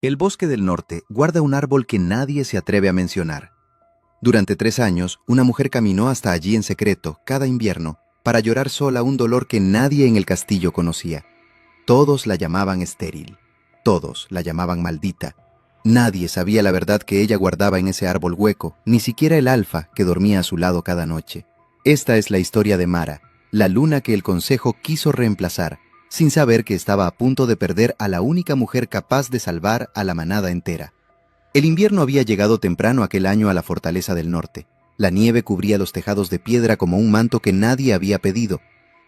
El bosque del norte guarda un árbol que nadie se atreve a mencionar. Durante 3 años, una mujer caminó hasta allí en secreto, cada invierno, para llorar sola un dolor que nadie en el castillo conocía. Todos la llamaban estéril. Todos la llamaban maldita. Nadie sabía la verdad que ella guardaba en ese árbol hueco, ni siquiera el alfa que dormía a su lado cada noche. Esta es la historia de Mara, la luna que el consejo quiso reemplazar, sin saber que estaba a punto de perder a la única mujer capaz de salvar a la manada entera. El invierno había llegado temprano aquel año a la fortaleza del norte. La nieve cubría los tejados de piedra como un manto que nadie había pedido,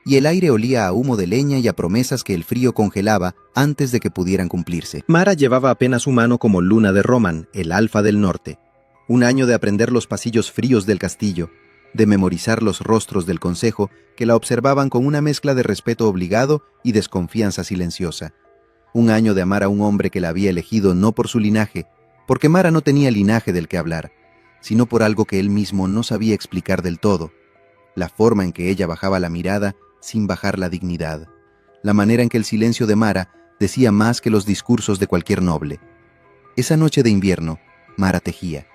y el aire olía a humo de leña y a promesas que el frío congelaba antes de que pudieran cumplirse. Mara llevaba apenas un mano como luna de Roman, el alfa del norte. Un año de aprender los pasillos fríos del castillo, de memorizar los rostros del consejo que la observaban con una mezcla de respeto obligado y desconfianza silenciosa. Un año de amar a un hombre que la había elegido no por su linaje, porque Mara no tenía linaje del que hablar, sino por algo que él mismo no sabía explicar del todo: la forma en que ella bajaba la mirada sin bajar la dignidad, la manera en que el silencio de Mara decía más que los discursos de cualquier noble. Esa noche de invierno, Mara tejía.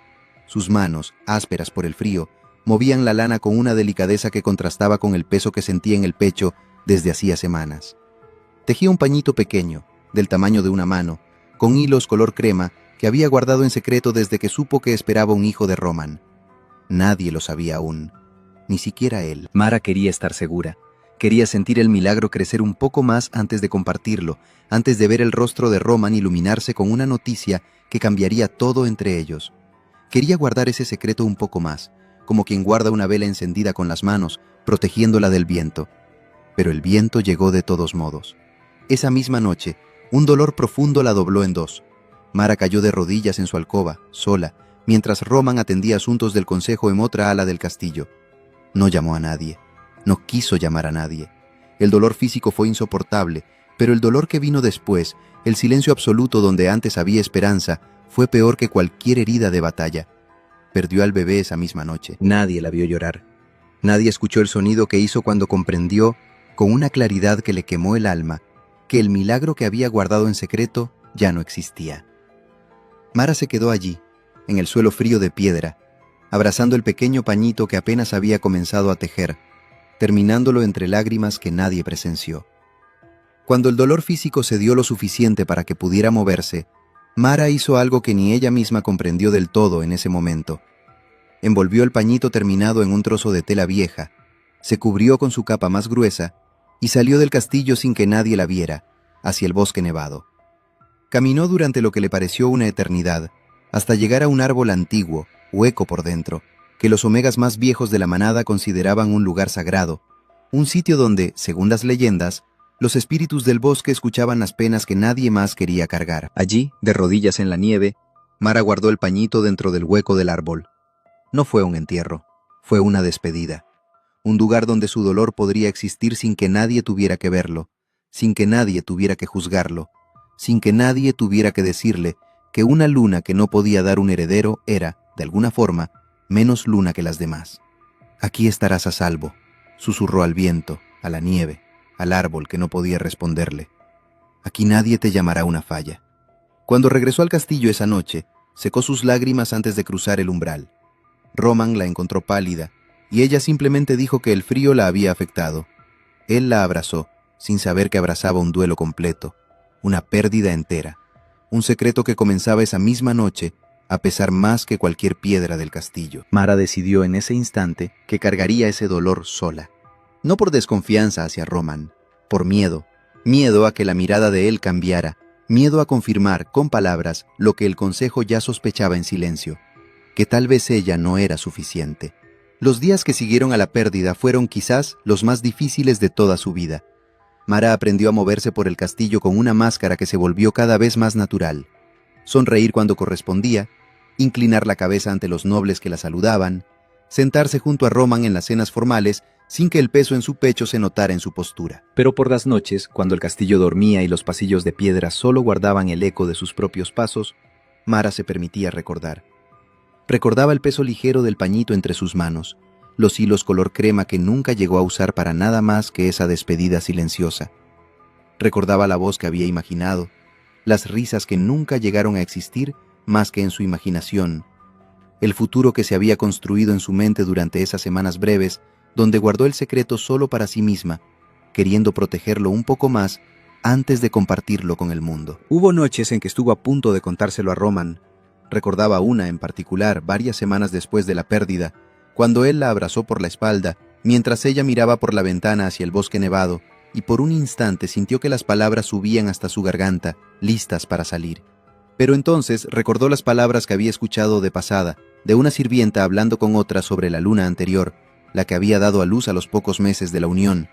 Sus manos, ásperas por el frío, movían la lana con una delicadeza que contrastaba con el peso que sentía en el pecho desde hacía semanas. Tejía un pañito pequeño, del tamaño de una mano, con hilos color crema que había guardado en secreto desde que supo que esperaba un hijo de Roman. Nadie lo sabía aún, ni siquiera él. Mara quería estar segura. Quería sentir el milagro crecer un poco más antes de compartirlo, antes de ver el rostro de Roman iluminarse con una noticia que cambiaría todo entre ellos. Quería guardar ese secreto un poco más, como quien guarda una vela encendida con las manos, protegiéndola del viento. Pero el viento llegó de todos modos. Esa misma noche, un dolor profundo la dobló en dos. Mara cayó de rodillas en su alcoba, sola, mientras Roman atendía asuntos del consejo en otra ala del castillo. No llamó a nadie. No quiso llamar a nadie. El dolor físico fue insoportable, pero el dolor que vino después, el silencio absoluto donde antes había esperanza, fue peor que cualquier herida de batalla. Perdió al bebé esa misma noche. Nadie la vio llorar. Nadie escuchó el sonido que hizo cuando comprendió, con una claridad que le quemó el alma, que el milagro que había guardado en secreto ya no existía. Mara se quedó allí, en el suelo frío de piedra, abrazando el pequeño pañito que apenas había comenzado a tejer, terminándolo entre lágrimas que nadie presenció. Cuando el dolor físico cedió lo suficiente para que pudiera moverse, Mara hizo algo que ni ella misma comprendió del todo en ese momento. Envolvió el pañito terminado en un trozo de tela vieja, se cubrió con su capa más gruesa y salió del castillo sin que nadie la viera, hacia el bosque nevado. Caminó durante lo que le pareció una eternidad, hasta llegar a un árbol antiguo, hueco por dentro, que los omegas más viejos de la manada consideraban un lugar sagrado, un sitio donde, según las leyendas, los espíritus del bosque escuchaban las penas que nadie más quería cargar. Allí, de rodillas en la nieve, Mara guardó el pañito dentro del hueco del árbol. No fue un entierro, fue una despedida. Un lugar donde su dolor podría existir sin que nadie tuviera que verlo, sin que nadie tuviera que juzgarlo, sin que nadie tuviera que decirle que una luna que no podía dar un heredero era, de alguna forma, menos luna que las demás. Aquí estarás a salvo, susurró al viento, a la nieve, al árbol que no podía responderle. Aquí nadie te llamará una falla. Cuando regresó al castillo esa noche, secó sus lágrimas antes de cruzar el umbral. Roman la encontró pálida, y ella simplemente dijo que el frío la había afectado. Él la abrazó, sin saber que abrazaba un duelo completo, una pérdida entera, un secreto que comenzaba esa misma noche, a pesar más que cualquier piedra del castillo. Mara decidió en ese instante que cargaría ese dolor sola. No por desconfianza hacia Roman, por miedo. Miedo a que la mirada de él cambiara, miedo a confirmar con palabras lo que el consejo ya sospechaba en silencio, que tal vez ella no era suficiente. Los días que siguieron a la pérdida fueron quizás los más difíciles de toda su vida. Mara aprendió a moverse por el castillo con una máscara que se volvió cada vez más natural. Sonreír cuando correspondía, inclinar la cabeza ante los nobles que la saludaban, sentarse junto a Roman en las cenas formales sin que el peso en su pecho se notara en su postura. Pero por las noches, cuando el castillo dormía y los pasillos de piedra solo guardaban el eco de sus propios pasos, Mara se permitía recordar. Recordaba el peso ligero del pañito entre sus manos, los hilos color crema que nunca llegó a usar para nada más que esa despedida silenciosa. Recordaba la voz que había imaginado, las risas que nunca llegaron a existir más que en su imaginación, el futuro que se había construido en su mente durante esas semanas breves, donde guardó el secreto solo para sí misma, queriendo protegerlo un poco más antes de compartirlo con el mundo. Hubo noches en que estuvo a punto de contárselo a Roman. Recordaba una en particular, varias semanas después de la pérdida, cuando él la abrazó por la espalda, mientras ella miraba por la ventana hacia el bosque nevado, y por un instante sintió que las palabras subían hasta su garganta, listas para salir. Pero entonces recordó las palabras que había escuchado de pasada, de una sirvienta hablando con otra sobre la luna anterior, la que había dado a luz a los pocos meses de la unión.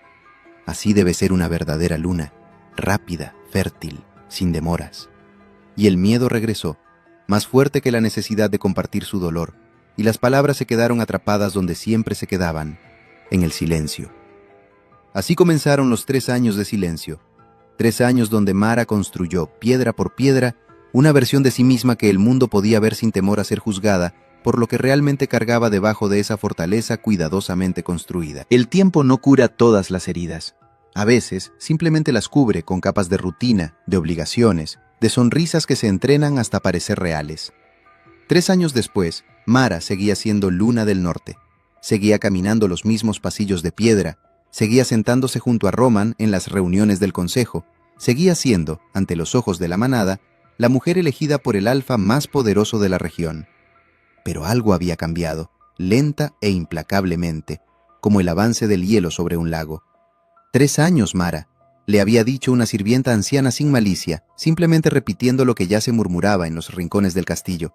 Así debe ser una verdadera luna, rápida, fértil, sin demoras. Y el miedo regresó, más fuerte que la necesidad de compartir su dolor, y las palabras se quedaron atrapadas donde siempre se quedaban, en el silencio. Así comenzaron los 3 años de silencio, 3 años donde Mara construyó, piedra por piedra, una versión de sí misma que el mundo podía ver sin temor a ser juzgada por lo que realmente cargaba debajo de esa fortaleza cuidadosamente construida. El tiempo no cura todas las heridas. A veces, simplemente las cubre con capas de rutina, de obligaciones, de sonrisas que se entrenan hasta parecer reales. 3 años después, Mara seguía siendo Luna del Norte. Seguía caminando los mismos pasillos de piedra, seguía sentándose junto a Roman en las reuniones del consejo, seguía siendo, ante los ojos de la manada, la mujer elegida por el alfa más poderoso de la región. Pero algo había cambiado, lenta e implacablemente, como el avance del hielo sobre un lago. 3 años, Mara, le había dicho una sirvienta anciana sin malicia, simplemente repitiendo lo que ya se murmuraba en los rincones del castillo.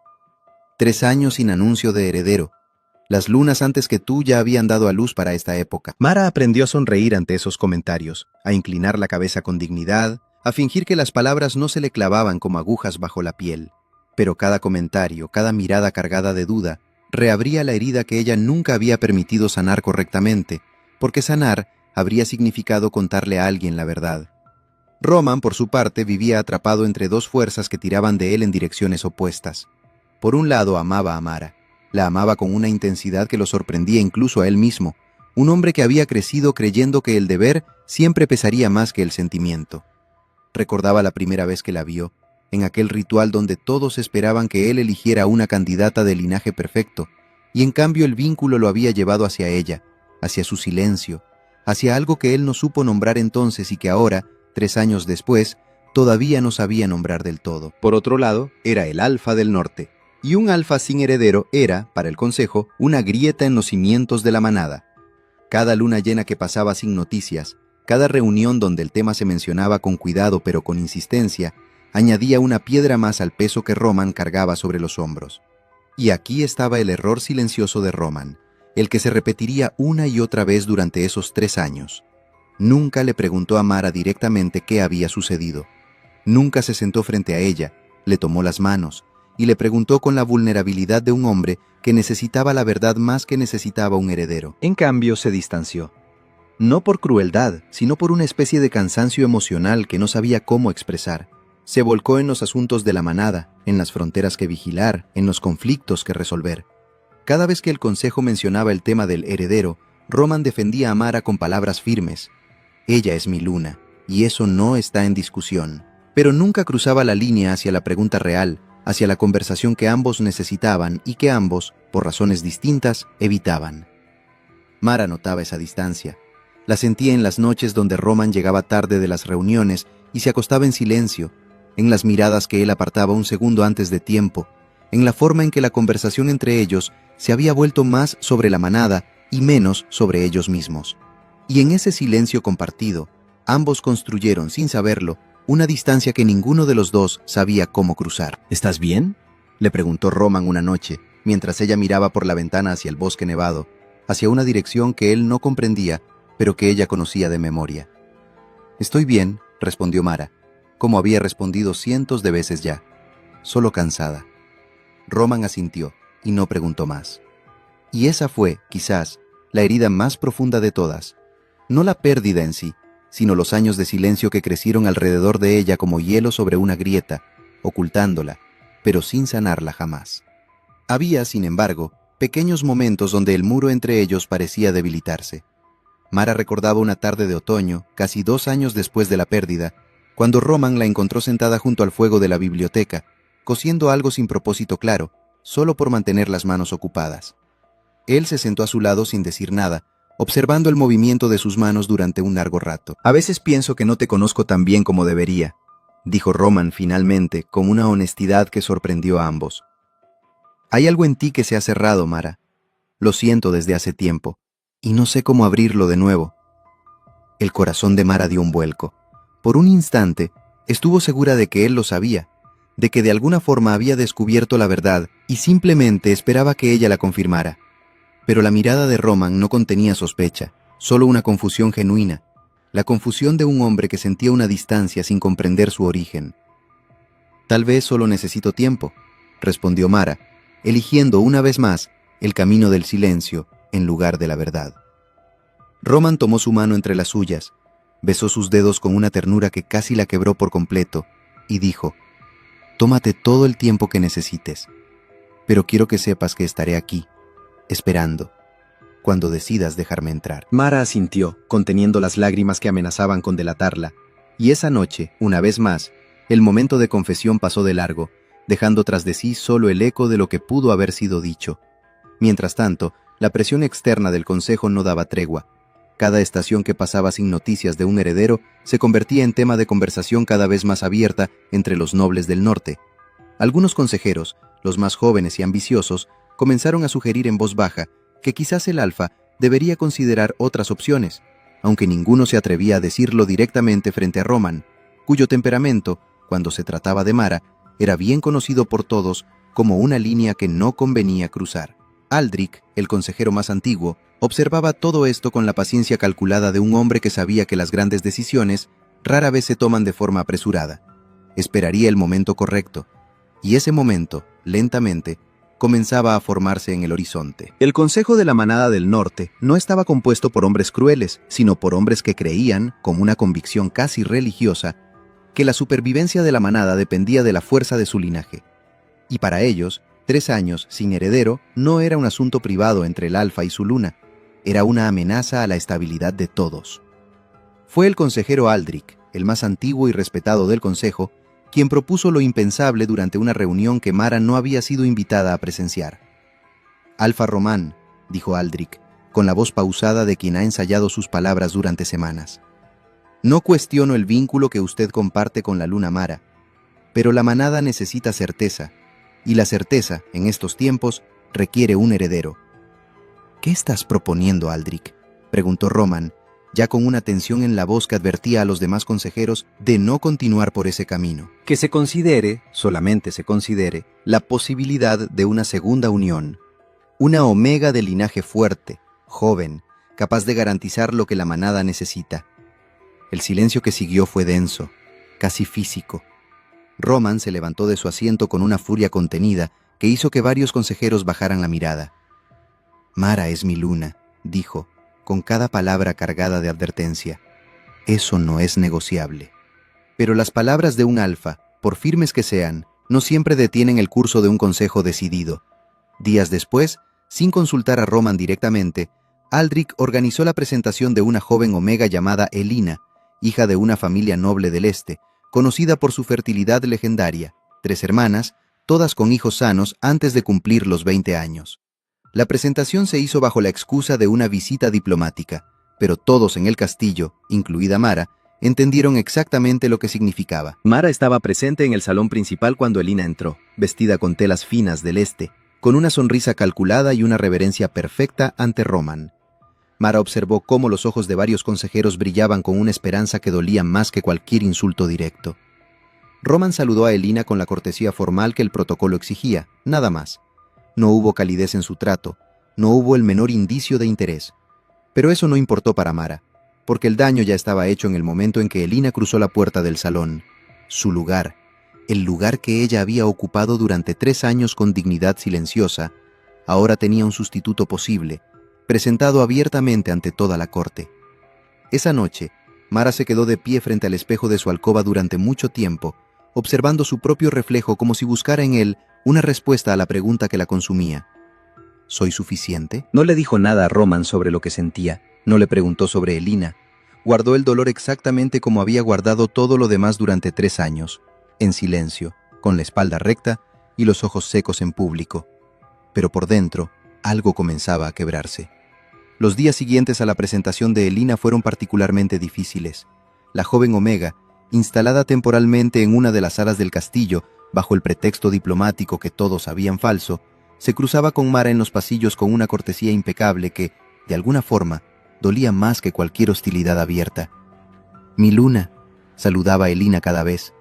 3 años sin anuncio de heredero. Las lunas antes que tú ya habían dado a luz para esta época. Mara aprendió a sonreír ante esos comentarios, a inclinar la cabeza con dignidad, a fingir que las palabras no se le clavaban como agujas bajo la piel. Pero cada comentario, cada mirada cargada de duda, reabría la herida que ella nunca había permitido sanar correctamente, porque sanar habría significado contarle a alguien la verdad. Roman, por su parte, vivía atrapado entre 2 fuerzas que tiraban de él en direcciones opuestas. Por un lado, amaba a Mara. La amaba con una intensidad que lo sorprendía incluso a él mismo, un hombre que había crecido creyendo que el deber siempre pesaría más que el sentimiento. Recordaba la primera vez que la vio, en aquel ritual donde todos esperaban que él eligiera una candidata de linaje perfecto, y en cambio el vínculo lo había llevado hacia ella, hacia su silencio, hacia algo que él no supo nombrar entonces y que ahora, 3 años después, todavía no sabía nombrar del todo. Por otro lado, era el Alfa del Norte, y un alfa sin heredero era, para el consejo, una grieta en los cimientos de la manada. Cada luna llena que pasaba sin noticias, cada reunión donde el tema se mencionaba con cuidado pero con insistencia, añadía una piedra más al peso que Roman cargaba sobre los hombros. Y aquí estaba el error silencioso de Roman, el que se repetiría una y otra vez durante esos 3 años. Nunca le preguntó a Mara directamente qué había sucedido. Nunca se sentó frente a ella, le tomó las manos y le preguntó con la vulnerabilidad de un hombre que necesitaba la verdad más que necesitaba un heredero. En cambio, se distanció. No por crueldad, sino por una especie de cansancio emocional que no sabía cómo expresar. Se volcó en los asuntos de la manada, en las fronteras que vigilar, en los conflictos que resolver. Cada vez que el consejo mencionaba el tema del heredero, Roman defendía a Mara con palabras firmes. Ella es mi luna, y eso no está en discusión. Pero nunca cruzaba la línea hacia la pregunta real, hacia la conversación que ambos necesitaban y que ambos, por razones distintas, evitaban. Mara notaba esa distancia. La sentía en las noches donde Roman llegaba tarde de las reuniones y se acostaba en silencio, en las miradas que él apartaba un segundo antes de tiempo, en la forma en que la conversación entre ellos se había vuelto más sobre la manada y menos sobre ellos mismos. Y en ese silencio compartido, ambos construyeron, sin saberlo, una distancia que ninguno de los dos sabía cómo cruzar. ¿Estás bien?, le preguntó Roman una noche, mientras ella miraba por la ventana hacia el bosque nevado, hacia una dirección que él no comprendía, pero que ella conocía de memoria. «Estoy bien», respondió Mara, como había respondido cientos de veces ya, solo cansada. Roman asintió y no preguntó más. Y esa fue, quizás, la herida más profunda de todas. No la pérdida en sí, sino los años de silencio que crecieron alrededor de ella como hielo sobre una grieta, ocultándola, pero sin sanarla jamás. Había, sin embargo, pequeños momentos donde el muro entre ellos parecía debilitarse. Mara recordaba una tarde de otoño, casi 2 años después de la pérdida, cuando Roman la encontró sentada junto al fuego de la biblioteca, cosiendo algo sin propósito claro, solo por mantener las manos ocupadas. Él se sentó a su lado sin decir nada, observando el movimiento de sus manos durante un largo rato. A veces pienso que no te conozco tan bien como debería, dijo Roman finalmente, con una honestidad que sorprendió a ambos. Hay algo en ti que se ha cerrado, Mara. Lo siento desde hace tiempo, y no sé cómo abrirlo de nuevo. El corazón de Mara dio un vuelco. Por un instante, estuvo segura de que él lo sabía, de que de alguna forma había descubierto la verdad y simplemente esperaba que ella la confirmara. Pero la mirada de Roman no contenía sospecha, solo una confusión genuina, la confusión de un hombre que sentía una distancia sin comprender su origen. Tal vez solo necesito tiempo, respondió Mara, eligiendo una vez más el camino del silencio en lugar de la verdad. Roman tomó su mano entre las suyas, besó sus dedos con una ternura que casi la quebró por completo y dijo: «Tómate todo el tiempo que necesites, pero quiero que sepas que estaré aquí, esperando, cuando decidas dejarme entrar». Mara asintió, conteniendo las lágrimas que amenazaban con delatarla, y esa noche, una vez más, el momento de confesión pasó de largo, dejando tras de sí solo el eco de lo que pudo haber sido dicho. Mientras tanto, la presión externa del consejo no daba tregua. Cada estación que pasaba sin noticias de un heredero se convertía en tema de conversación cada vez más abierta entre los nobles del norte. Algunos consejeros, los más jóvenes y ambiciosos, comenzaron a sugerir en voz baja que quizás el Alfa debería considerar otras opciones, aunque ninguno se atrevía a decirlo directamente frente a Roman, cuyo temperamento, cuando se trataba de Mara, era bien conocido por todos como una línea que no convenía cruzar. Aldrich, el consejero más antiguo, observaba todo esto con la paciencia calculada de un hombre que sabía que las grandes decisiones rara vez se toman de forma apresurada. Esperaría el momento correcto, y ese momento, lentamente, comenzaba a formarse en el horizonte. El Consejo de la Manada del Norte no estaba compuesto por hombres crueles, sino por hombres que creían, con una convicción casi religiosa, que la supervivencia de la manada dependía de la fuerza de su linaje. Y para ellos, 3 años sin heredero no era un asunto privado entre el Alfa y su luna, era una amenaza a la estabilidad de todos. Fue el consejero Aldrich, el más antiguo y respetado del consejo, quien propuso lo impensable durante una reunión que Mara no había sido invitada a presenciar. «Alfa Román», dijo Aldrich, con la voz pausada de quien ha ensayado sus palabras durante semanas. «No cuestiono el vínculo que usted comparte con la luna Mara, pero la manada necesita certeza, y la certeza, en estos tiempos, requiere un heredero». «¿Qué estás proponiendo, Aldrich?», preguntó Roman, ya con una tensión en la voz que advertía a los demás consejeros de no continuar por ese camino. «Que se considere, solamente se considere, la posibilidad de una segunda unión. Una omega de linaje fuerte, joven, capaz de garantizar lo que la manada necesita». El silencio que siguió fue denso, casi físico. Roman se levantó de su asiento con una furia contenida que hizo que varios consejeros bajaran la mirada. «Mara es mi luna», dijo, con cada palabra cargada de advertencia. «Eso no es negociable». Pero las palabras de un alfa, por firmes que sean, no siempre detienen el curso de un consejo decidido. Días después, sin consultar a Roman directamente, Aldrich organizó la presentación de una joven omega llamada Elina, hija de una familia noble del este, conocida por su fertilidad legendaria, 3 hermanas, todas con hijos sanos antes de cumplir los 20 años. La presentación se hizo bajo la excusa de una visita diplomática, pero todos en el castillo, incluida Mara, entendieron exactamente lo que significaba. Mara estaba presente en el salón principal cuando Elina entró, vestida con telas finas del este, con una sonrisa calculada y una reverencia perfecta ante Roman. Mara observó cómo los ojos de varios consejeros brillaban con una esperanza que dolía más que cualquier insulto directo. Roman saludó a Elina con la cortesía formal que el protocolo exigía, nada más. No hubo calidez en su trato, no hubo el menor indicio de interés. Pero eso no importó para Mara, porque el daño ya estaba hecho en el momento en que Elina cruzó la puerta del salón. Su lugar, el lugar que ella había ocupado durante 3 años con dignidad silenciosa, ahora tenía un sustituto posible, presentado abiertamente ante toda la corte. Esa noche, Mara se quedó de pie frente al espejo de su alcoba durante mucho tiempo, observando su propio reflejo como si buscara en él una respuesta a la pregunta que la consumía. ¿Soy suficiente? No le dijo nada a Roman sobre lo que sentía, no le preguntó sobre Elina, Guardó el dolor exactamente como había guardado todo lo demás durante 3 años, en silencio, con la espalda recta y los ojos secos en público. Pero por dentro, algo comenzaba a quebrarse. Los días siguientes a la presentación de Elina fueron particularmente difíciles. La joven Omega, instalada temporalmente en una de las salas del castillo, bajo el pretexto diplomático que todos sabían falso, se cruzaba con Mara en los pasillos con una cortesía impecable que, de alguna forma, dolía más que cualquier hostilidad abierta. «Mi luna», saludaba a Elina cada vez,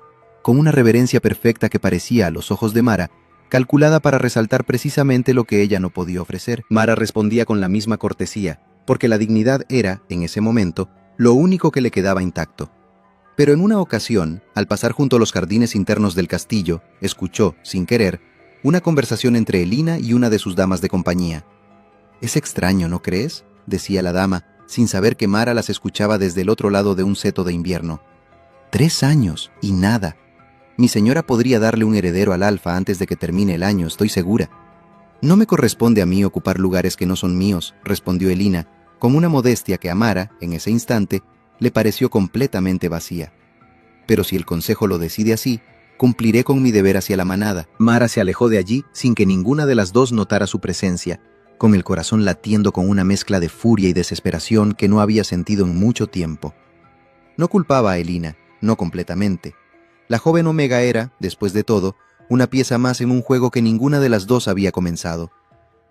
con una reverencia perfecta que parecía, a los ojos de Mara, calculada para resaltar precisamente lo que ella no podía ofrecer. Mara respondía con la misma cortesía, porque la dignidad era, en ese momento, lo único que le quedaba intacto. Pero en una ocasión, al pasar junto a los jardines internos del castillo, escuchó, sin querer, una conversación entre Elina y una de sus damas de compañía. «Es extraño, ¿no crees?», decía la dama, sin saber que Mara las escuchaba desde el otro lado de un seto de invierno. 3 años, y nada. Mi señora podría darle un heredero al alfa antes de que termine el año, estoy segura. «No me corresponde a mí ocupar lugares que no son míos», respondió Elina, con una modestia que a Mara, en ese instante, le pareció completamente vacía. «Pero si el consejo lo decide así, cumpliré con mi deber hacia la manada». Mara se alejó de allí sin que ninguna de las dos notara su presencia, con el corazón latiendo con una mezcla de furia y desesperación que no había sentido en mucho tiempo. No culpaba a Elina, no completamente. La joven Omega era, después de todo, una pieza más en un juego que ninguna de las dos había comenzado.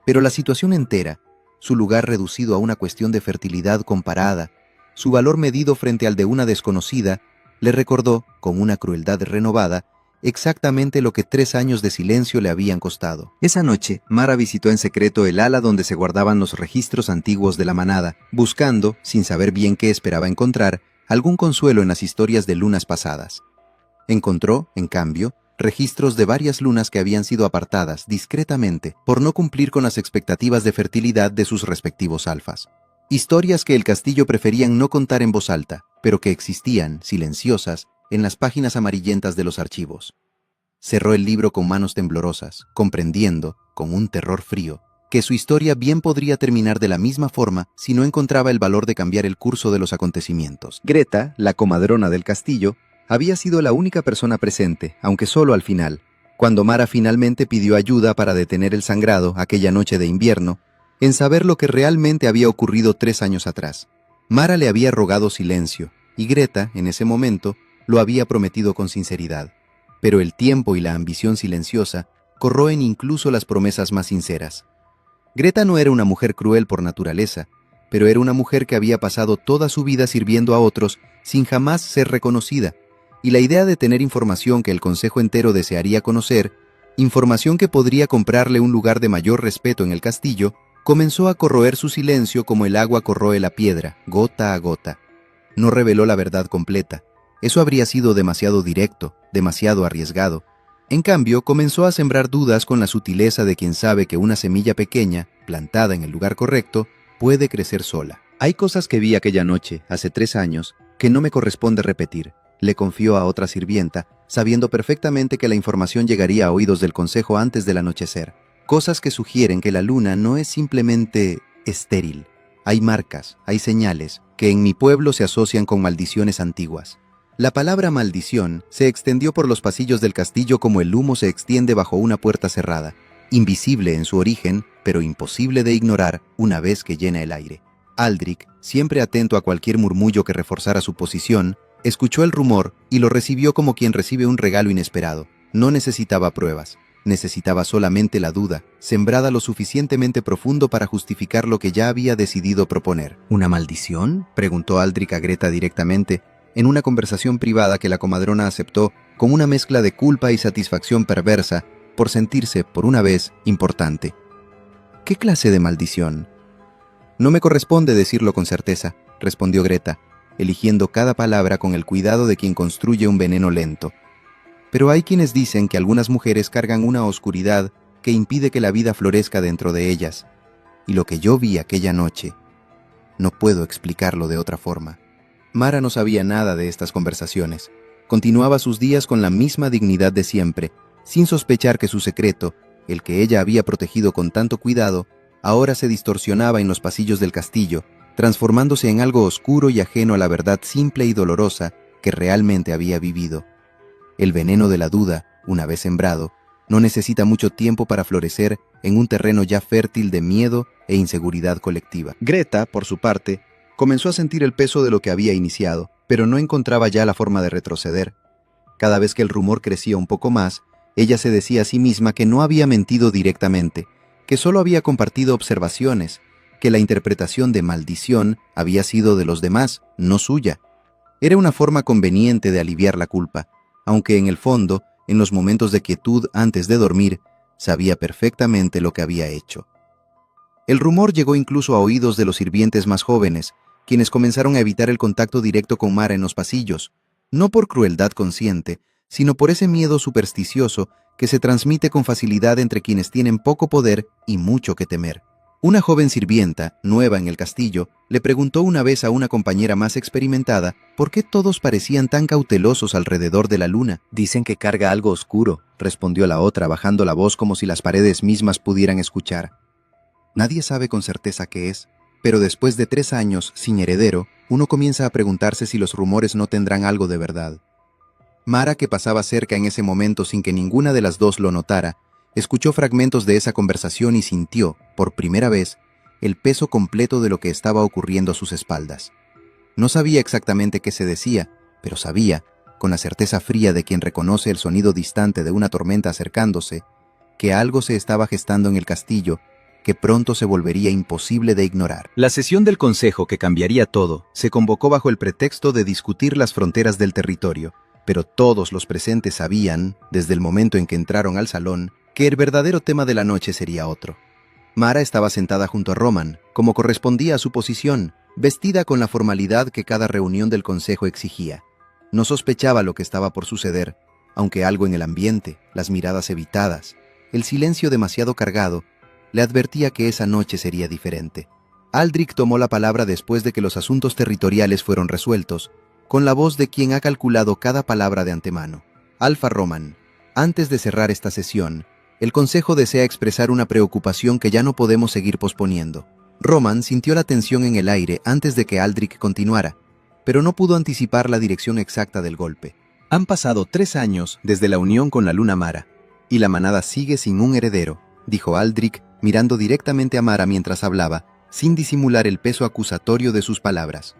Pero la situación entera, su lugar reducido a una cuestión de fertilidad comparada, su valor medido frente al de una desconocida, le recordó, con una crueldad renovada, exactamente lo que 3 años de silencio le habían costado. Esa noche, Mara visitó en secreto el ala donde se guardaban los registros antiguos de la manada, buscando, sin saber bien qué esperaba encontrar, algún consuelo en las historias de lunas pasadas. Encontró, en cambio, registros de varias lunas que habían sido apartadas discretamente por no cumplir con las expectativas de fertilidad de sus respectivos alfas. Historias que el castillo preferían no contar en voz alta, pero que existían, silenciosas, en las páginas amarillentas de los archivos. Cerró el libro con manos temblorosas, comprendiendo, con un terror frío, que su historia bien podría terminar de la misma forma si no encontraba el valor de cambiar el curso de los acontecimientos. Greta, la comadrona del castillo, había sido la única persona presente, aunque solo al final, cuando Mara finalmente pidió ayuda para detener el sangrado aquella noche de invierno, en saber lo que realmente había ocurrido 3 años atrás. Mara le había rogado silencio, y Greta, en ese momento, lo había prometido con sinceridad. Pero el tiempo y la ambición silenciosa corroen incluso las promesas más sinceras. Greta no era una mujer cruel por naturaleza, pero era una mujer que había pasado toda su vida sirviendo a otros sin jamás ser reconocida, y la idea de tener información que el consejo entero desearía conocer, información que podría comprarle un lugar de mayor respeto en el castillo, comenzó a corroer su silencio como el agua corroe la piedra, gota a gota. No reveló la verdad completa. Eso habría sido demasiado directo, demasiado arriesgado. En cambio, comenzó a sembrar dudas con la sutileza de quien sabe que una semilla pequeña, plantada en el lugar correcto, puede crecer sola. «Hay cosas que vi aquella noche, hace 3 años, que no me corresponde repetir», le confió a otra sirvienta, sabiendo perfectamente que la información llegaría a oídos del consejo antes del anochecer. Cosas que sugieren que la luna no es simplemente estéril. Hay marcas, hay señales, que en mi pueblo se asocian con maldiciones antiguas. La palabra maldición se extendió por los pasillos del castillo como el humo se extiende bajo una puerta cerrada, invisible en su origen, pero imposible de ignorar una vez que llena el aire. Aldrich, siempre atento a cualquier murmullo que reforzara su posición, escuchó el rumor y lo recibió como quien recibe un regalo inesperado. No necesitaba pruebas, necesitaba solamente la duda, sembrada lo suficientemente profundo para justificar lo que ya había decidido proponer. «¿Una maldición?», preguntó Aldrich a Greta directamente, en una conversación privada que la comadrona aceptó con una mezcla de culpa y satisfacción perversa por sentirse, por una vez, importante. «¿Qué clase de maldición?». «No me corresponde decirlo con certeza», respondió Greta, eligiendo cada palabra con el cuidado de quien construye un veneno lento. «Pero hay quienes dicen que algunas mujeres cargan una oscuridad que impide que la vida florezca dentro de ellas, y lo que yo vi aquella noche, no puedo explicarlo de otra forma». Mara no sabía nada de estas conversaciones. Continuaba sus días con la misma dignidad de siempre, sin sospechar que su secreto, el que ella había protegido con tanto cuidado, ahora se distorsionaba en los pasillos del castillo, transformándose en algo oscuro y ajeno a la verdad simple y dolorosa que realmente había vivido. El veneno de la duda, una vez sembrado, no necesita mucho tiempo para florecer en un terreno ya fértil de miedo e inseguridad colectiva. Greta, por su parte, comenzó a sentir el peso de lo que había iniciado, pero no encontraba ya la forma de retroceder. Cada vez que el rumor crecía un poco más, ella se decía a sí misma que no había mentido directamente, que solo había compartido observaciones, que la interpretación de maldición había sido de los demás, no suya. Era una forma conveniente de aliviar la culpa, aunque en el fondo, en los momentos de quietud antes de dormir, sabía perfectamente lo que había hecho. El rumor llegó incluso a oídos de los sirvientes más jóvenes, quienes comenzaron a evitar el contacto directo con Mara en los pasillos, no por crueldad consciente, sino por ese miedo supersticioso que se transmite con facilidad entre quienes tienen poco poder y mucho que temer. Una joven sirvienta, nueva en el castillo, le preguntó una vez a una compañera más experimentada por qué todos parecían tan cautelosos alrededor de la luna. «Dicen que carga algo oscuro», respondió la otra, bajando la voz como si las paredes mismas pudieran escuchar. Nadie sabe con certeza qué es, pero después de 3 años sin heredero, uno comienza a preguntarse si los rumores no tendrán algo de verdad. Mara, que pasaba cerca en ese momento sin que ninguna de las dos lo notara, escuchó fragmentos de esa conversación y sintió, por primera vez, el peso completo de lo que estaba ocurriendo a sus espaldas. No sabía exactamente qué se decía, pero sabía, con la certeza fría de quien reconoce el sonido distante de una tormenta acercándose, que algo se estaba gestando en el castillo que pronto se volvería imposible de ignorar. La sesión del consejo que cambiaría todo se convocó bajo el pretexto de discutir las fronteras del territorio, pero todos los presentes sabían, desde el momento en que entraron al salón, que el verdadero tema de la noche sería otro. Mara estaba sentada junto a Roman, como correspondía a su posición, vestida con la formalidad que cada reunión del consejo exigía. No sospechaba lo que estaba por suceder, aunque algo en el ambiente, las miradas evitadas, el silencio demasiado cargado, le advertía que esa noche sería diferente. Aldrich tomó la palabra después de que los asuntos territoriales fueron resueltos, con la voz de quien ha calculado cada palabra de antemano. Alfa Roman, antes de cerrar esta sesión, el Consejo desea expresar una preocupación que ya no podemos seguir posponiendo. Roman sintió la tensión en el aire antes de que Aldrich continuara, pero no pudo anticipar la dirección exacta del golpe. Han pasado 3 años desde la unión con la luna Mara, y la manada sigue sin un heredero, dijo Aldrich, mirando directamente a Mara mientras hablaba, sin disimular el peso acusatorio de sus palabras.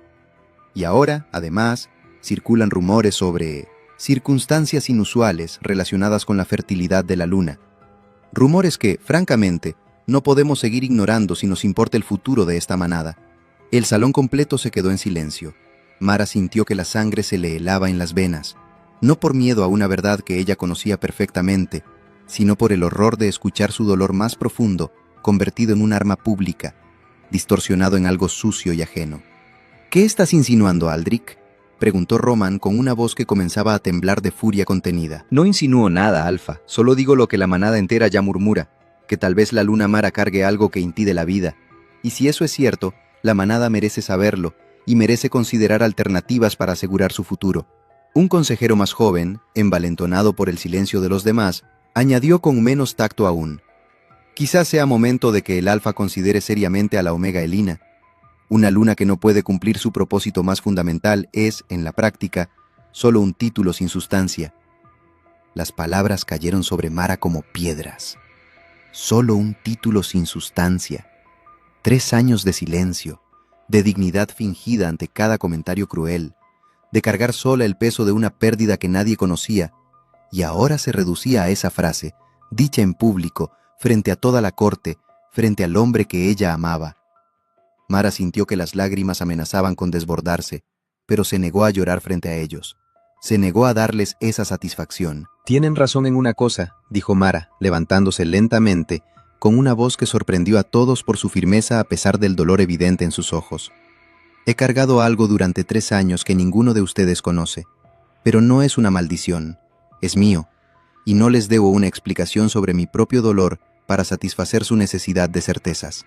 Y ahora, además, circulan rumores sobre circunstancias inusuales relacionadas con la fertilidad de la luna. Rumores que, francamente, no podemos seguir ignorando si nos importa el futuro de esta manada. El salón completo se quedó en silencio. Mara sintió que la sangre se le helaba en las venas, no por miedo a una verdad que ella conocía perfectamente, sino por el horror de escuchar su dolor más profundo, convertido en un arma pública, distorsionado en algo sucio y ajeno. ¿Qué estás insinuando, Aldrich?, preguntó Roman con una voz que comenzaba a temblar de furia contenida. No insinúo nada, Alfa, solo digo lo que la manada entera ya murmura, que tal vez la luna Mara cargue algo que impide la vida. Y si eso es cierto, la manada merece saberlo y merece considerar alternativas para asegurar su futuro. Un consejero más joven, envalentonado por el silencio de los demás, añadió con menos tacto aún. Quizás sea momento de que el Alfa considere seriamente a la Omega Helina. Una luna que no puede cumplir su propósito más fundamental es, en la práctica, solo un título sin sustancia. Las palabras cayeron sobre Mara como piedras. Solo un título sin sustancia. 3 años de silencio, de dignidad fingida ante cada comentario cruel, de cargar sola el peso de una pérdida que nadie conocía, y ahora se reducía a esa frase, dicha en público, frente a toda la corte, frente al hombre que ella amaba. Mara sintió que las lágrimas amenazaban con desbordarse, pero se negó a llorar frente a ellos. Se negó a darles esa satisfacción. Tienen razón en una cosa, dijo Mara, levantándose lentamente, con una voz que sorprendió a todos por su firmeza a pesar del dolor evidente en sus ojos. He cargado algo durante 3 años que ninguno de ustedes conoce, pero no es una maldición, es mío, y no les debo una explicación sobre mi propio dolor para satisfacer su necesidad de certezas.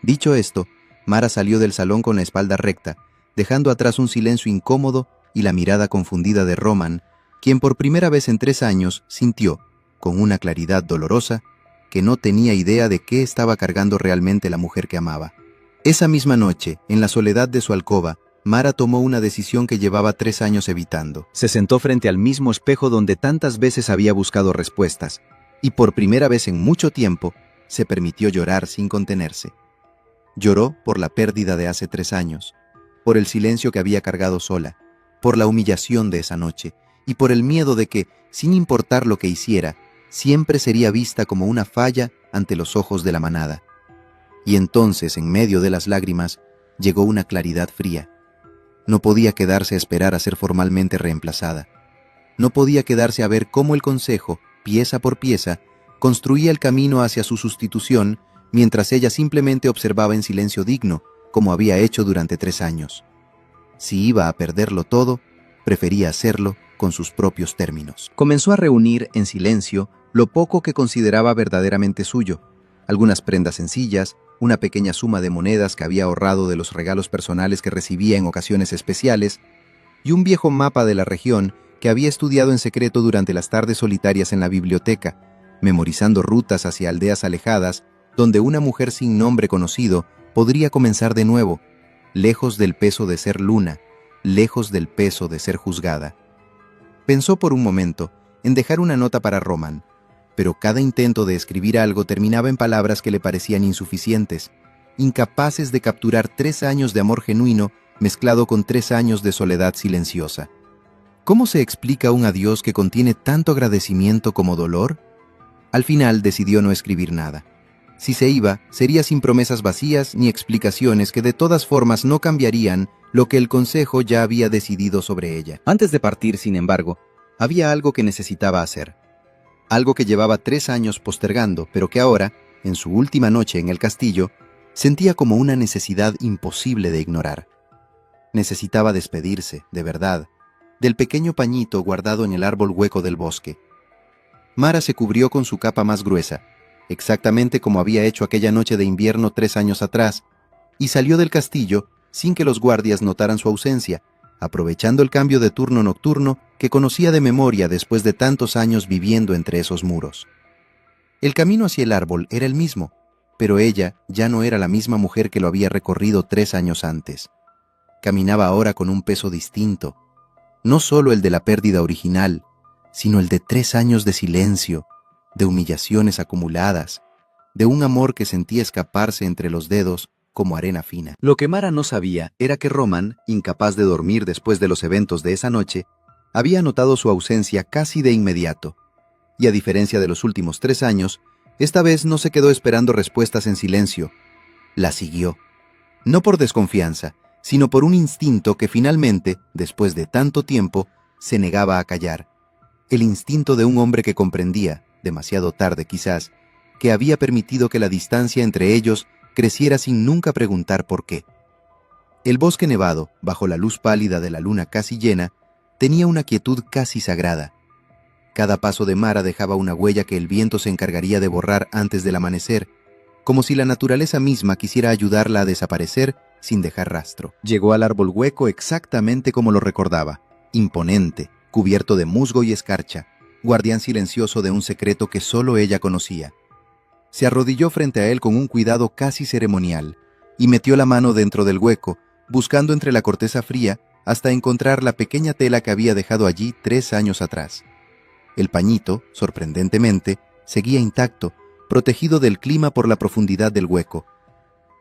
Dicho esto, Mara salió del salón con la espalda recta, dejando atrás un silencio incómodo y la mirada confundida de Roman, quien por primera vez en 3 años sintió, con una claridad dolorosa, que no tenía idea de qué estaba cargando realmente la mujer que amaba. Esa misma noche, en la soledad de su alcoba, Mara tomó una decisión que llevaba 3 años evitando. Se sentó frente al mismo espejo donde tantas veces había buscado respuestas, y por primera vez en mucho tiempo, se permitió llorar sin contenerse. Lloró por la pérdida de hace 3 años, por el silencio que había cargado sola, por la humillación de esa noche, y por el miedo de que, sin importar lo que hiciera, siempre sería vista como una falla ante los ojos de la manada. Y entonces, en medio de las lágrimas, llegó una claridad fría. No podía quedarse a esperar a ser formalmente reemplazada. No podía quedarse a ver cómo el consejo, pieza por pieza, construía el camino hacia su sustitución, mientras ella simplemente observaba en silencio digno, como había hecho durante 3 años. Si iba a perderlo todo, prefería hacerlo con sus propios términos. Comenzó a reunir, en silencio, lo poco que consideraba verdaderamente suyo: algunas prendas sencillas, una pequeña suma de monedas que había ahorrado de los regalos personales que recibía en ocasiones especiales, y un viejo mapa de la región que había estudiado en secreto durante las tardes solitarias en la biblioteca, memorizando rutas hacia aldeas alejadas, donde una mujer sin nombre conocido podría comenzar de nuevo, lejos del peso de ser Luna, lejos del peso de ser juzgada. Pensó por un momento en dejar una nota para Roman, pero cada intento de escribir algo terminaba en palabras que le parecían insuficientes, incapaces de capturar 3 años de amor genuino mezclado con 3 años de soledad silenciosa. ¿Cómo se explica un adiós que contiene tanto agradecimiento como dolor? Al final decidió no escribir nada. Si se iba, sería sin promesas vacías ni explicaciones que de todas formas no cambiarían lo que el consejo ya había decidido sobre ella. Antes de partir, sin embargo, había algo que necesitaba hacer. Algo que llevaba 3 años postergando, pero que ahora, en su última noche en el castillo, sentía como una necesidad imposible de ignorar. Necesitaba despedirse, de verdad, del pequeño pañito guardado en el árbol hueco del bosque. Mara se cubrió con su capa más gruesa, exactamente como había hecho aquella noche de invierno 3 años atrás, y salió del castillo sin que los guardias notaran su ausencia, aprovechando el cambio de turno nocturno que conocía de memoria después de tantos años viviendo entre esos muros. El camino hacia el árbol era el mismo, pero ella ya no era la misma mujer que lo había recorrido 3 años antes. Caminaba ahora con un peso distinto, no solo el de la pérdida original, sino el de 3 años de silencio, de humillaciones acumuladas, de un amor que sentía escaparse entre los dedos como arena fina. Lo que Mara no sabía era que Roman, incapaz de dormir después de los eventos de esa noche, había notado su ausencia casi de inmediato, y a diferencia de los últimos 3 años, esta vez no se quedó esperando respuestas en silencio. La siguió. No por desconfianza, sino por un instinto que finalmente, después de tanto tiempo, se negaba a callar. El instinto de un hombre que comprendía, demasiado tarde quizás, que había permitido que la distancia entre ellos creciera sin nunca preguntar por qué. El bosque nevado, bajo la luz pálida de la luna casi llena, tenía una quietud casi sagrada. Cada paso de Mara dejaba una huella que el viento se encargaría de borrar antes del amanecer, como si la naturaleza misma quisiera ayudarla a desaparecer sin dejar rastro. Llegó al árbol hueco exactamente como lo recordaba, imponente, cubierto de musgo y escarcha, guardián silencioso de un secreto que solo ella conocía. Se arrodilló frente a él con un cuidado casi ceremonial y metió la mano dentro del hueco, buscando entre la corteza fría hasta encontrar la pequeña tela que había dejado allí 3 años atrás. El pañito, sorprendentemente, seguía intacto, protegido del clima por la profundidad del hueco.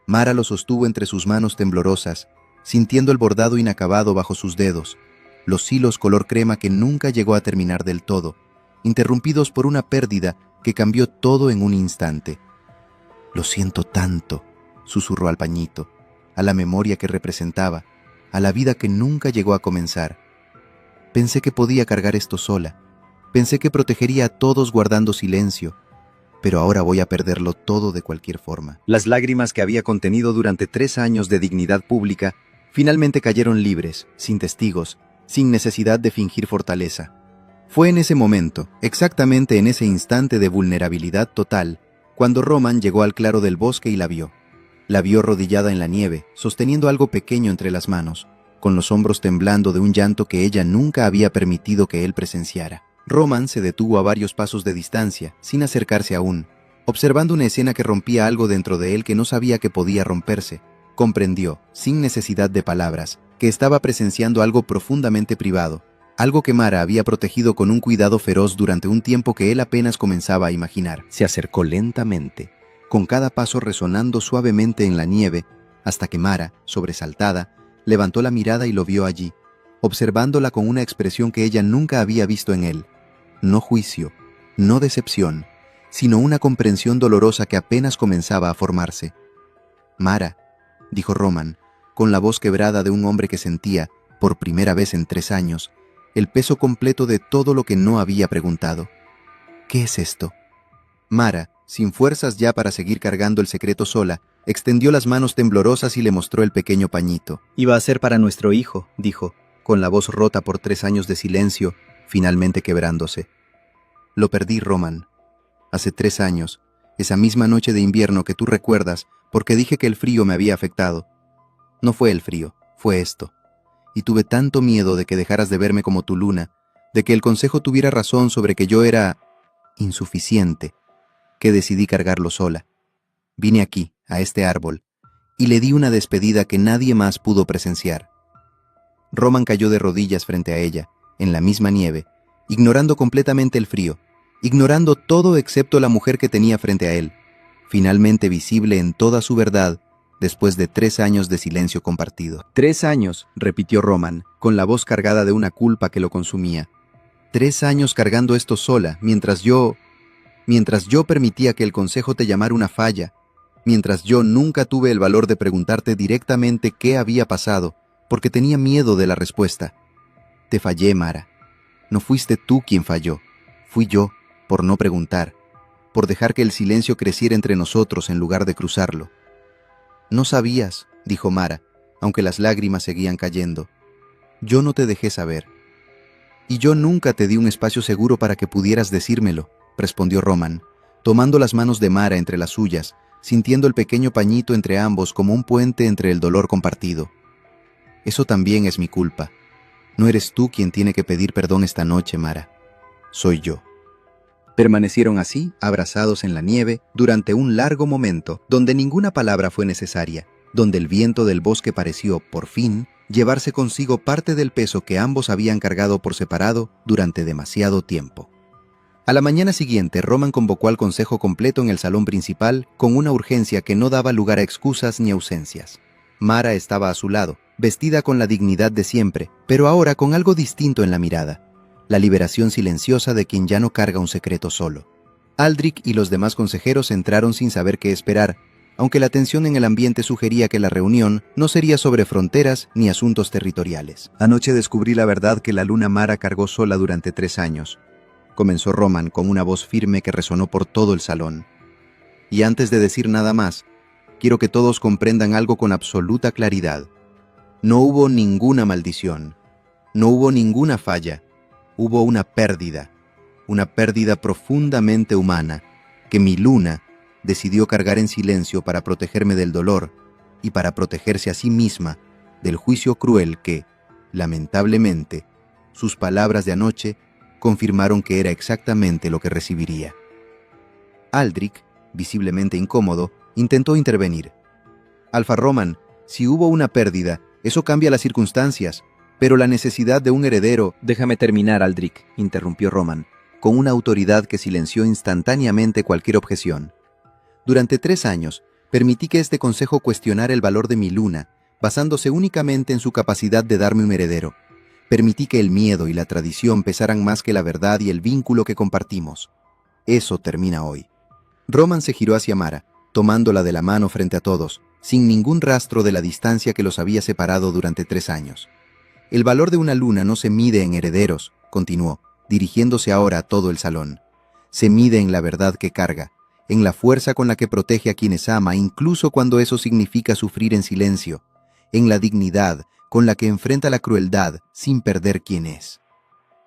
Mara lo sostuvo entre sus manos temblorosas, sintiendo el bordado inacabado bajo sus dedos, los hilos color crema que nunca llegó a terminar del todo, interrumpidos por una pérdida que cambió todo en un instante. «Lo siento tanto», susurró al pañito, a la memoria que representaba, a la vida que nunca llegó a comenzar. «Pensé que podía cargar esto sola, pensé que protegería a todos guardando silencio, pero ahora voy a perderlo todo de cualquier forma». Las lágrimas que había contenido durante 3 años de dignidad pública finalmente cayeron libres, sin testigos, sin necesidad de fingir fortaleza. Fue en ese momento, exactamente en ese instante de vulnerabilidad total, cuando Roman llegó al claro del bosque y la vio. La vio arrodillada en la nieve, sosteniendo algo pequeño entre las manos, con los hombros temblando de un llanto que ella nunca había permitido que él presenciara. Roman se detuvo a varios pasos de distancia, sin acercarse aún, observando una escena que rompía algo dentro de él que no sabía que podía romperse, Comprendió, sin necesidad de palabras, que estaba presenciando algo profundamente privado, algo que Mara había protegido con un cuidado feroz durante un tiempo que él apenas comenzaba a imaginar. Se acercó lentamente, con cada paso resonando suavemente en la nieve, hasta que Mara, sobresaltada, levantó la mirada y lo vio allí, observándola con una expresión que ella nunca había visto en él. No juicio, no decepción, sino una comprensión dolorosa que apenas comenzaba a formarse. «Mara», dijo Roman, con la voz quebrada de un hombre que sentía, por primera vez en 3 años, el peso completo de todo lo que no había preguntado. «¿Qué es esto?». Mara, sin fuerzas ya para seguir cargando el secreto sola, extendió las manos temblorosas y le mostró el pequeño pañito. «Iba a ser para nuestro hijo», dijo, con la voz rota por 3 años de silencio, finalmente quebrándose. «Lo perdí, Roman. Hace 3 años, esa misma noche de invierno que tú recuerdas, porque dije que el frío me había afectado. No fue el frío, fue esto. Y tuve tanto miedo de que dejaras de verme como tu luna, de que el consejo tuviera razón sobre que yo era insuficiente, que decidí cargarlo sola. Vine aquí, a este árbol, y le di una despedida que nadie más pudo presenciar». Roman cayó de rodillas frente a ella, en la misma nieve, ignorando completamente el frío, ignorando todo excepto la mujer que tenía frente a él, finalmente visible en toda su verdad, después de 3 años de silencio compartido. 3 años, repitió Roman, con la voz cargada de una culpa que lo consumía. 3 años cargando esto sola, mientras yo permitía que el consejo te llamara una falla, mientras yo nunca tuve el valor de preguntarte directamente qué había pasado, porque tenía miedo de la respuesta. Te fallé, Mara. No fuiste tú quien falló, fui yo, por no preguntar, por dejar que el silencio creciera entre nosotros en lugar de cruzarlo. No sabías, dijo Mara, aunque las lágrimas seguían cayendo. Yo no te dejé saber. Y yo nunca te di un espacio seguro para que pudieras decírmelo, respondió Roman, tomando las manos de Mara entre las suyas, sintiendo el pequeño pañito entre ambos como un puente entre el dolor compartido. Eso también es mi culpa. No eres tú quien tiene que pedir perdón esta noche, Mara. Soy yo. Permanecieron así, abrazados en la nieve, durante un largo momento, donde ninguna palabra fue necesaria, donde el viento del bosque pareció, por fin, llevarse consigo parte del peso que ambos habían cargado por separado durante demasiado tiempo. A la mañana siguiente, Roman convocó al consejo completo en el salón principal con una urgencia que no daba lugar a excusas ni ausencias. Mara estaba a su lado, vestida con la dignidad de siempre, pero ahora con algo distinto en la mirada. La liberación silenciosa de quien ya no carga un secreto solo. Aldrich y los demás consejeros entraron sin saber qué esperar, aunque la tensión en el ambiente sugería que la reunión no sería sobre fronteras ni asuntos territoriales. Anoche descubrí la verdad que la luna Mara cargó sola durante 3 años, comenzó Roman con una voz firme que resonó por todo el salón. Y antes de decir nada más, quiero que todos comprendan algo con absoluta claridad. No hubo ninguna maldición, no hubo ninguna falla. Hubo una pérdida profundamente humana, que mi luna decidió cargar en silencio para protegerme del dolor y para protegerse a sí misma del juicio cruel que, lamentablemente, sus palabras de anoche confirmaron que era exactamente lo que recibiría. Aldrich, visiblemente incómodo, intentó intervenir. Alfa Roman, si hubo una pérdida, eso cambia las circunstancias. Pero la necesidad de un heredero... Déjame terminar, Aldrich, interrumpió Roman, con una autoridad que silenció instantáneamente cualquier objeción. Durante 3 años, permití que este consejo cuestionara el valor de mi luna, basándose únicamente en su capacidad de darme un heredero. Permití que el miedo y la tradición pesaran más que la verdad y el vínculo que compartimos. Eso termina hoy. Roman se giró hacia Mara, tomándola de la mano frente a todos, sin ningún rastro de la distancia que los había separado durante 3 años. El valor de una luna no se mide en herederos, continuó, dirigiéndose ahora a todo el salón. Se mide en la verdad que carga, en la fuerza con la que protege a quienes ama, incluso cuando eso significa sufrir en silencio, en la dignidad con la que enfrenta la crueldad sin perder quién es.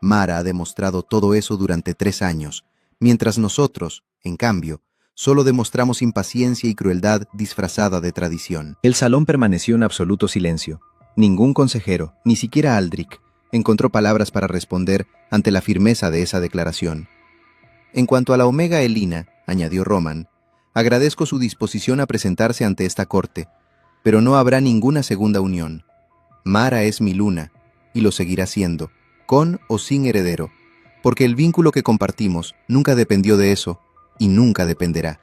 Mara ha demostrado todo eso durante 3 años, mientras nosotros, en cambio, solo demostramos impaciencia y crueldad disfrazada de tradición. El salón permaneció en absoluto silencio. Ningún consejero, ni siquiera Aldrich, encontró palabras para responder ante la firmeza de esa declaración. En cuanto a la Omega Elina, añadió Roman, agradezco su disposición a presentarse ante esta corte. pero no habrá ninguna segunda unión. Mara es mi luna, y lo seguirá siendo, con o sin heredero, porque el vínculo que compartimos nunca dependió de eso, y nunca dependerá.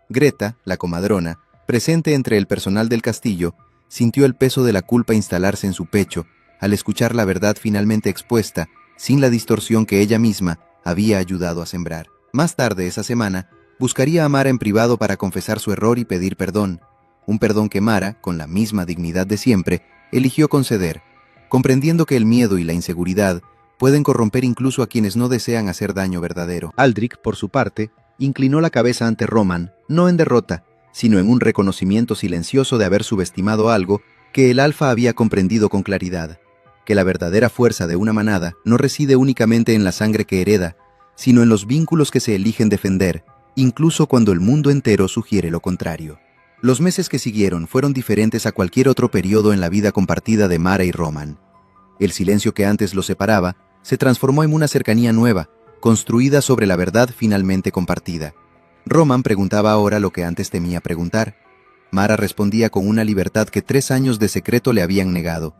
Greta, la comadrona, presente entre el personal del castillo, sintió el peso de la culpa instalarse en su pecho al escuchar la verdad finalmente expuesta, sin la distorsión que ella misma había ayudado a sembrar. Más tarde esa semana, buscaría a Mara en privado para confesar su error y pedir perdón, un perdón que Mara, con la misma dignidad de siempre, eligió conceder, comprendiendo que el miedo y la inseguridad pueden corromper incluso a quienes no desean hacer daño verdadero. Aldrich, por su parte, inclinó la cabeza ante Roman, no en derrota, sino en un reconocimiento silencioso de haber subestimado algo que el alfa había comprendido con claridad, que la verdadera fuerza de una manada no reside únicamente en la sangre que hereda, sino en los vínculos que se eligen defender, incluso cuando el mundo entero sugiere lo contrario. Los meses que siguieron fueron diferentes a cualquier otro periodo en la vida compartida de Mara y Roman. El silencio que antes los separaba se transformó en una cercanía nueva, construida sobre la verdad finalmente compartida. Roman preguntaba ahora lo que antes temía preguntar. Mara respondía con una libertad que 3 años de secreto le habían negado.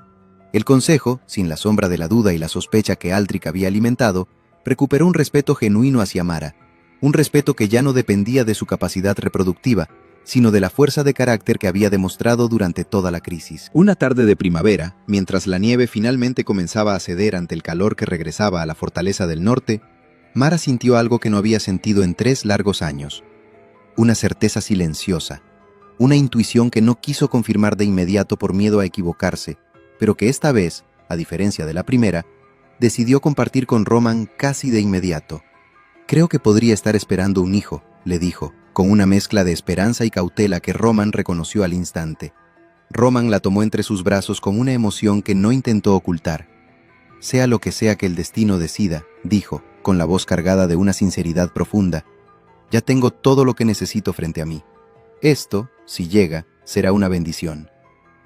El consejo, sin la sombra de la duda y la sospecha que Aldrich había alimentado, recuperó un respeto genuino hacia Mara, un respeto que ya no dependía de su capacidad reproductiva, sino de la fuerza de carácter que había demostrado durante toda la crisis. Una tarde de primavera, mientras la nieve finalmente comenzaba a ceder ante el calor que regresaba a la fortaleza del norte, Mara sintió algo que no había sentido en 3 largos años. Una certeza silenciosa, una intuición que no quiso confirmar de inmediato por miedo a equivocarse, pero que esta vez, a diferencia de la primera, decidió compartir con Roman casi de inmediato. «Creo que podría estar esperando un hijo», le dijo, con una mezcla de esperanza y cautela que Roman reconoció al instante. Roman la tomó entre sus brazos con una emoción que no intentó ocultar. «Sea lo que sea que el destino decida», dijo, con la voz cargada de una sinceridad profunda, «ya tengo todo lo que necesito frente a mí. Esto, si llega, será una bendición.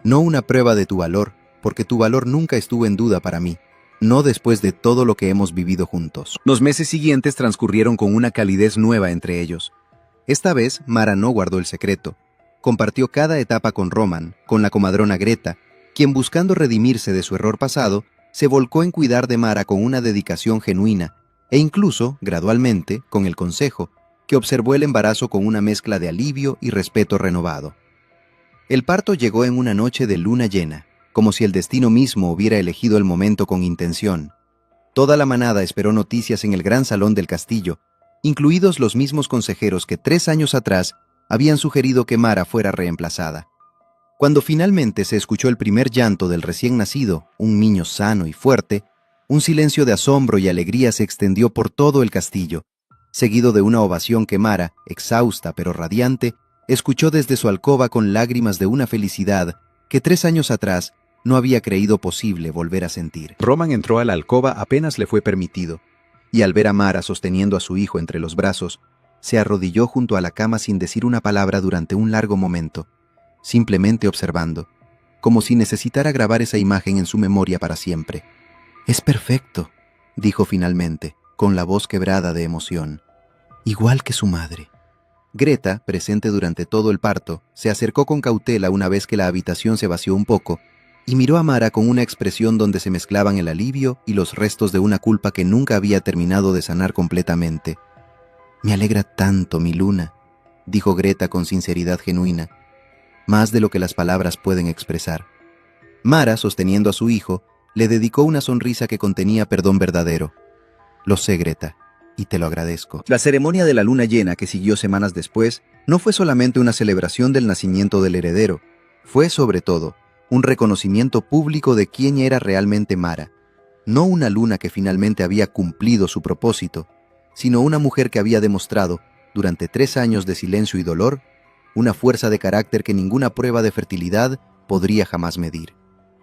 No una prueba de tu valor, porque tu valor nunca estuvo en duda para mí, no después de todo lo que hemos vivido juntos». Los meses siguientes transcurrieron con una calidez nueva entre ellos. Esta vez, Mara no guardó el secreto. Compartió cada etapa con Roman, con la comadrona Greta, quien, buscando redimirse de su error pasado, se volcó en cuidar de Mara con una dedicación genuina, e incluso, gradualmente, con el consejo, que observó el embarazo con una mezcla de alivio y respeto renovado. El parto llegó en una noche de luna llena, como si el destino mismo hubiera elegido el momento con intención. Toda la manada esperó noticias en el gran salón del castillo, incluidos los mismos consejeros que 3 años atrás habían sugerido que Mara fuera reemplazada. Cuando finalmente se escuchó el primer llanto del recién nacido, un niño sano y fuerte, un silencio de asombro y alegría se extendió por todo el castillo, seguido de una ovación que Mara, exhausta pero radiante, escuchó desde su alcoba con lágrimas de una felicidad que 3 años atrás no había creído posible volver a sentir. Roman entró a la alcoba apenas le fue permitido, y al ver a Mara sosteniendo a su hijo entre los brazos, se arrodilló junto a la cama sin decir una palabra durante un largo momento, simplemente observando, como si necesitara grabar esa imagen en su memoria para siempre. «Es perfecto», dijo finalmente, con la voz quebrada de emoción. «Igual que su madre». Greta, presente durante todo el parto, se acercó con cautela una vez que la habitación se vació un poco, y miró a Mara con una expresión donde se mezclaban el alivio y los restos de una culpa que nunca había terminado de sanar completamente. «Me alegra tanto, mi luna», dijo Greta con sinceridad genuina, más de lo que las palabras pueden expresar. Mara, sosteniendo a su hijo, le dedicó una sonrisa que contenía perdón verdadero. «Lo sé, Greta, y te lo agradezco». La ceremonia de la luna llena que siguió semanas después no fue solamente una celebración del nacimiento del heredero, fue sobre todo un reconocimiento público de quién era realmente Mara, no una luna que finalmente había cumplido su propósito, sino una mujer que había demostrado, durante 3 años de silencio y dolor, una fuerza de carácter que ninguna prueba de fertilidad podría jamás medir.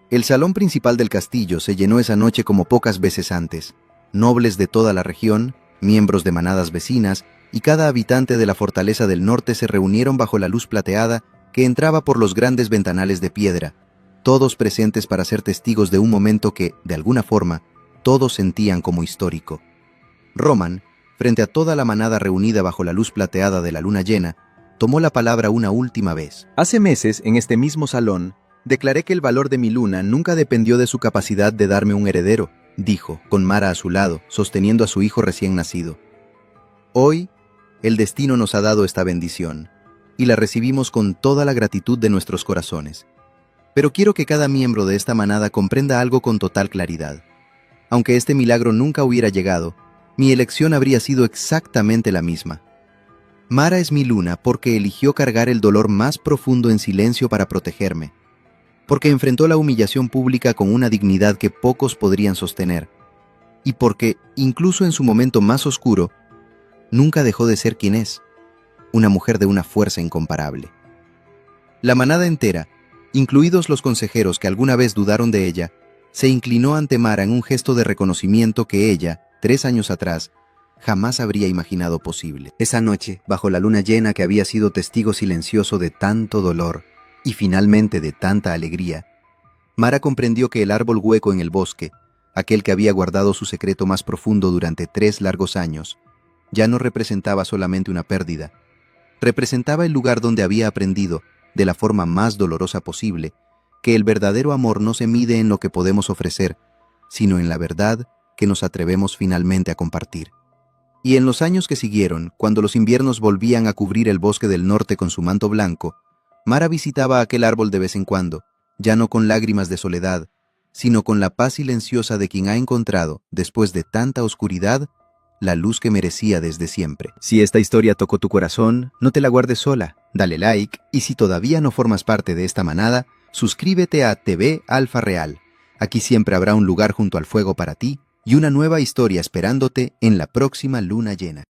El salón principal del castillo se llenó esa noche como pocas veces antes. Nobles de toda la región, miembros de manadas vecinas y cada habitante de la fortaleza del norte se reunieron bajo la luz plateada que entraba por los grandes ventanales de piedra, todos presentes para ser testigos de un momento que, de alguna forma, todos sentían como histórico. Roman, frente a toda la manada reunida bajo la luz plateada de la luna llena, tomó la palabra una última vez. Hace meses, en este mismo salón, declaré que el valor de mi luna nunca dependió de su capacidad de darme un heredero, dijo, con Mara a su lado, sosteniendo a su hijo recién nacido. Hoy, el destino nos ha dado esta bendición, y la recibimos con toda la gratitud de nuestros corazones. Pero quiero que cada miembro de esta manada comprenda algo con total claridad. Aunque este milagro nunca hubiera llegado, mi elección habría sido exactamente la misma. Mara es mi luna porque eligió cargar el dolor más profundo en silencio para protegerme, porque enfrentó la humillación pública con una dignidad que pocos podrían sostener, y porque, incluso en su momento más oscuro, nunca dejó de ser quien es, una mujer de una fuerza incomparable. La manada entera, incluidos los consejeros que alguna vez dudaron de ella, se inclinó ante Mara en un gesto de reconocimiento que ella, 3 años atrás, jamás habría imaginado posible. Esa noche, bajo la luna llena que había sido testigo silencioso de tanto dolor y finalmente de tanta alegría, Mara comprendió que el árbol hueco en el bosque, aquel que había guardado su secreto más profundo durante 3 largos años, ya no representaba solamente una pérdida, representaba el lugar donde había aprendido, de la forma más dolorosa posible, que el verdadero amor no se mide en lo que podemos ofrecer, sino en la verdad que nos atrevemos finalmente a compartir. Y en los años que siguieron, cuando los inviernos volvían a cubrir el bosque del norte con su manto blanco, Mara visitaba aquel árbol de vez en cuando, ya no con lágrimas de soledad, sino con la paz silenciosa de quien ha encontrado, después de tanta oscuridad, la luz que merecía desde siempre. Si esta historia tocó tu corazón, no te la guardes sola, dale like, y si todavía no formas parte de esta manada, suscríbete a TV Alfa Real. Aquí siempre habrá un lugar junto al fuego para ti y una nueva historia esperándote en la próxima luna llena.